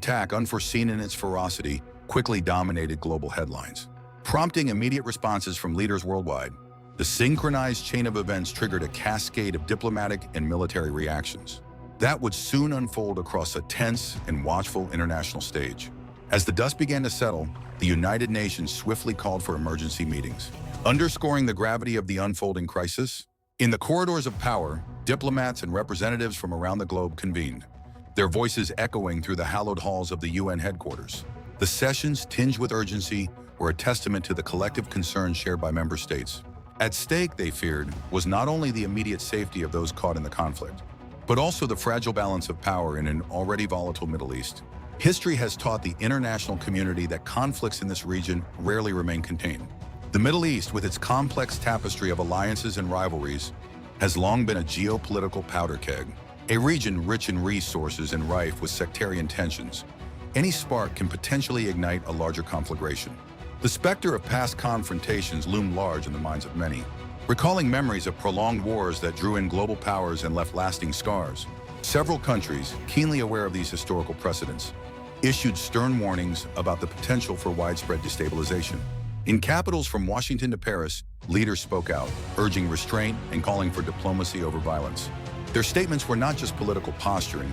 Attack, unforeseen in its ferocity, quickly dominated global headlines, prompting immediate responses from leaders worldwide. The synchronized chain of events triggered a cascade of diplomatic and military reactions that would soon unfold across a tense and watchful international stage. As the dust began to settle, the United Nations swiftly called for emergency meetings, underscoring the gravity of the unfolding crisis. In the corridors of power, diplomats and representatives from around the globe convened, their voices echoing through the hallowed halls of the UN headquarters. The sessions, tinged with urgency, were a testament to the collective concern shared by member states. At stake, they feared, was not only the immediate safety of those caught in the conflict, but also the fragile balance of power in an already volatile Middle East. History has taught the international community that conflicts in this region rarely remain contained. The Middle East, with its complex tapestry of alliances and rivalries, has long been a geopolitical powder keg, a region rich in resources and rife with sectarian tensions. Any spark can potentially ignite a larger conflagration. The specter of past confrontations loomed large in the minds of many, recalling memories of prolonged wars that drew in global powers and left lasting scars. Several countries, keenly aware of these historical precedents, issued stern warnings about the potential for widespread destabilization. In capitals from Washington to Paris, leaders spoke out, urging restraint and calling for diplomacy over violence. Their statements were not just political posturing,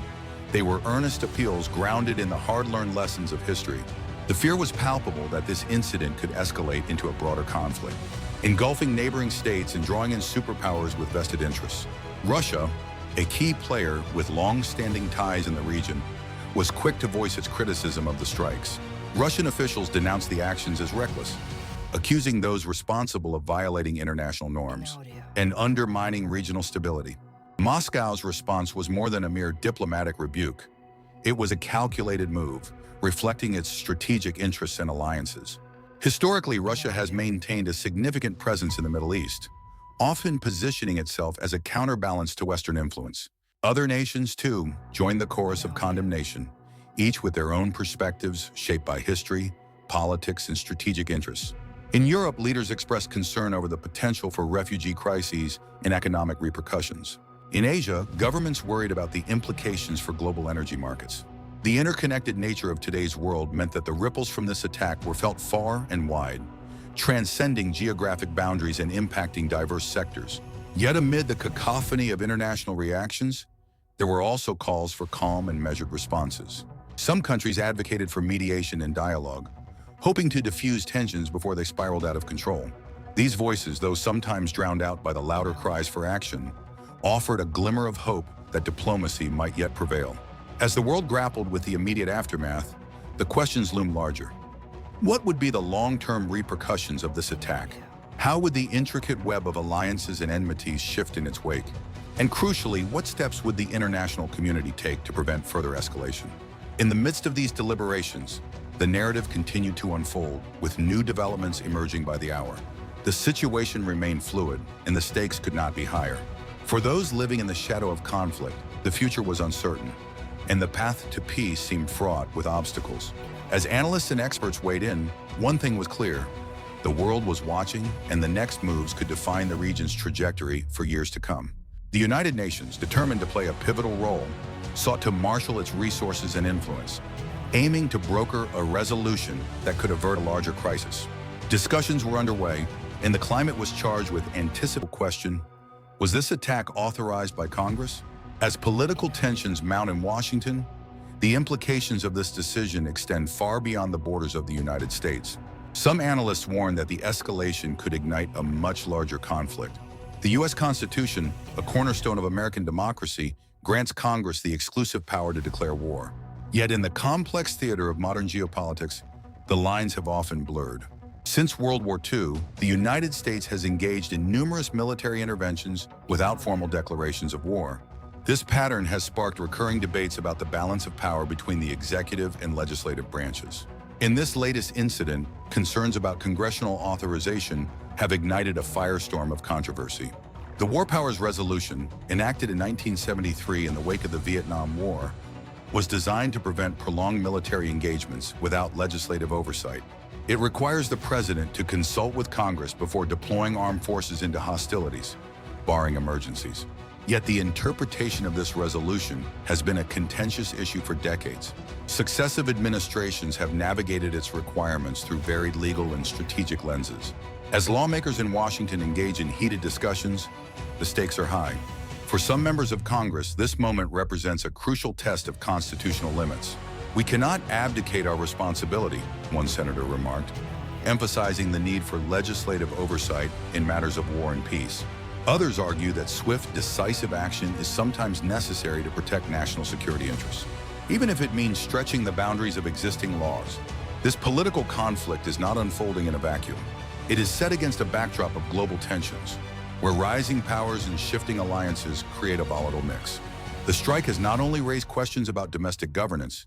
they were earnest appeals grounded in the hard-learned lessons of history. The fear was palpable that this incident could escalate into a broader conflict, engulfing neighboring states and drawing in superpowers with vested interests. Russia, a key player with long-standing ties in the region, was quick to voice its criticism of the strikes. Russian officials denounced the actions as reckless, accusing those responsible of violating international norms and undermining regional stability. Moscow's response was more than a mere diplomatic rebuke. It was a calculated move, reflecting its strategic interests and alliances. Historically, Russia has maintained a significant presence in the Middle East, often positioning itself as a counterbalance to Western influence. Other nations, too, joined the chorus of condemnation, each with their own perspectives shaped by history, politics, and strategic interests. In Europe, leaders expressed concern over the potential for refugee crises and economic repercussions. In Asia, governments worried about the implications for global energy markets. The interconnected nature of today's world meant that the ripples from this attack were felt far and wide, transcending geographic boundaries and impacting diverse sectors. Yet amid the cacophony of international reactions, there were also calls for calm and measured responses. Some countries advocated for mediation and dialogue, hoping to diffuse tensions before they spiraled out of control. These voices, though sometimes drowned out by the louder cries for action, offered a glimmer of hope that diplomacy might yet prevail. As the world grappled with the immediate aftermath, the questions loomed larger. What would be the long-term repercussions of this attack? How would the intricate web of alliances and enmities shift in its wake? And crucially, what steps would the international community take to prevent further escalation? In the midst of these deliberations, the narrative continued to unfold, with new developments emerging by the hour. The situation remained fluid, and the stakes could not be higher. For those living in the shadow of conflict, the future was uncertain, and the path to peace seemed fraught with obstacles. As analysts and experts weighed in, one thing was clear: the world was watching, and the next moves could define the region's trajectory for years to come. The United Nations, determined to play a pivotal role, sought to marshal its resources and influence, aiming to broker a resolution that could avert a larger crisis. Discussions were underway, and the climate was charged with anticipatory question: was this attack authorized by Congress? As political tensions mount in Washington, the implications of this decision extend far beyond the borders of the United States. Some analysts warn that the escalation could ignite a much larger conflict. The U.S. Constitution, a cornerstone of American democracy, grants Congress the exclusive power to declare war. Yet in the complex theater of modern geopolitics, the lines have often blurred. Since World War II, the United States has engaged in numerous military interventions without formal declarations of war. This pattern has sparked recurring debates about the balance of power between the executive and legislative branches. In this latest incident, concerns about congressional authorization have ignited a firestorm of controversy. The War Powers Resolution, enacted in 1973 in the wake of the Vietnam War, was designed to prevent prolonged military engagements without legislative oversight. It requires the president to consult with Congress before deploying armed forces into hostilities, barring emergencies. Yet the interpretation of this resolution has been a contentious issue for decades. Successive administrations have navigated its requirements through varied legal and strategic lenses. As lawmakers in Washington engage in heated discussions, the stakes are high. For some members of Congress, this moment represents a crucial test of constitutional limits. "We cannot abdicate our responsibility," one senator remarked, emphasizing the need for legislative oversight in matters of war and peace. Others argue that swift, decisive action is sometimes necessary to protect national security interests, even if it means stretching the boundaries of existing laws. This political conflict is not unfolding in a vacuum. It is set against a backdrop of global tensions, where rising powers and shifting alliances create a volatile mix. The strike has not only raised questions about domestic governance,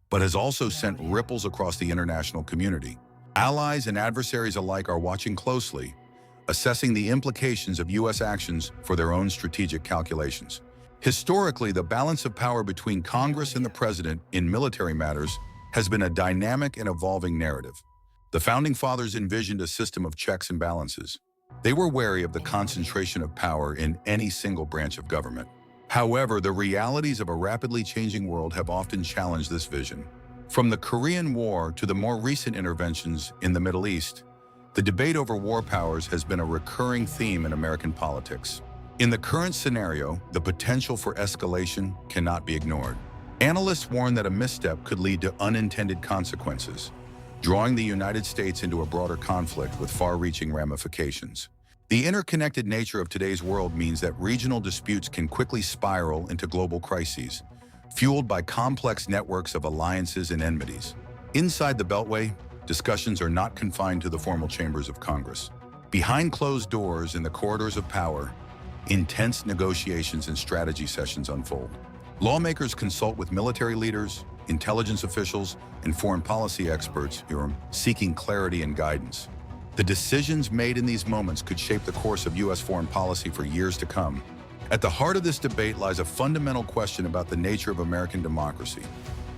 but has also sent ripples across the international community. Allies and adversaries alike are watching closely, assessing the implications of U.S. actions for their own strategic calculations. Historically, the balance of power between Congress and the president in military matters has been a dynamic and evolving narrative. The Founding Fathers envisioned a system of checks and balances. They were wary of the concentration of power in any single branch of government. However, the realities of a rapidly changing world have often challenged this vision. From the Korean War to the more recent interventions in the Middle East, the debate over war powers has been a recurring theme in American politics. In the current scenario, the potential for escalation cannot be ignored. Analysts warn that a misstep could lead to unintended consequences, drawing the United States into a broader conflict with far-reaching ramifications. The interconnected nature of today's world means that regional disputes can quickly spiral into global crises, fueled by complex networks of alliances and enmities. Inside the Beltway, discussions are not confined to the formal chambers of Congress. Behind closed doors in the corridors of power, intense negotiations and strategy sessions unfold. Lawmakers consult with military leaders, intelligence officials, and foreign policy experts who are seeking clarity and guidance. The decisions made in these moments could shape the course of U.S. foreign policy for years to come. At the heart of this debate lies a fundamental question about the nature of American democracy: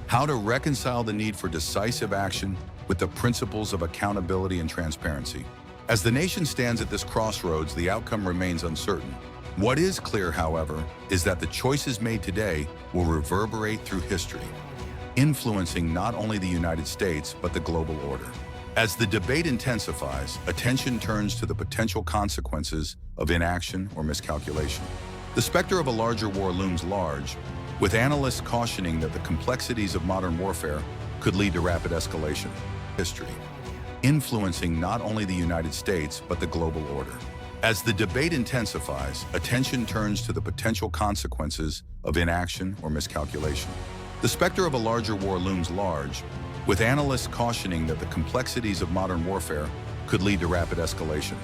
how to reconcile the need for decisive action with the principles of accountability and transparency. As the nation stands at this crossroads, the outcome remains uncertain. What is clear, however, is that the choices made today will reverberate through history, influencing not only the United States, but the global order. As the debate intensifies, attention turns to the potential consequences of inaction or miscalculation. The specter of a larger war looms large, with analysts cautioning that the complexities of modern warfare could lead to rapid escalation. History, influencing not only the United States, but the global order. As the debate intensifies, attention turns to the potential consequences of inaction or miscalculation. The specter of a larger war looms large, with analysts cautioning that the complexities of modern warfare could lead to rapid escalation.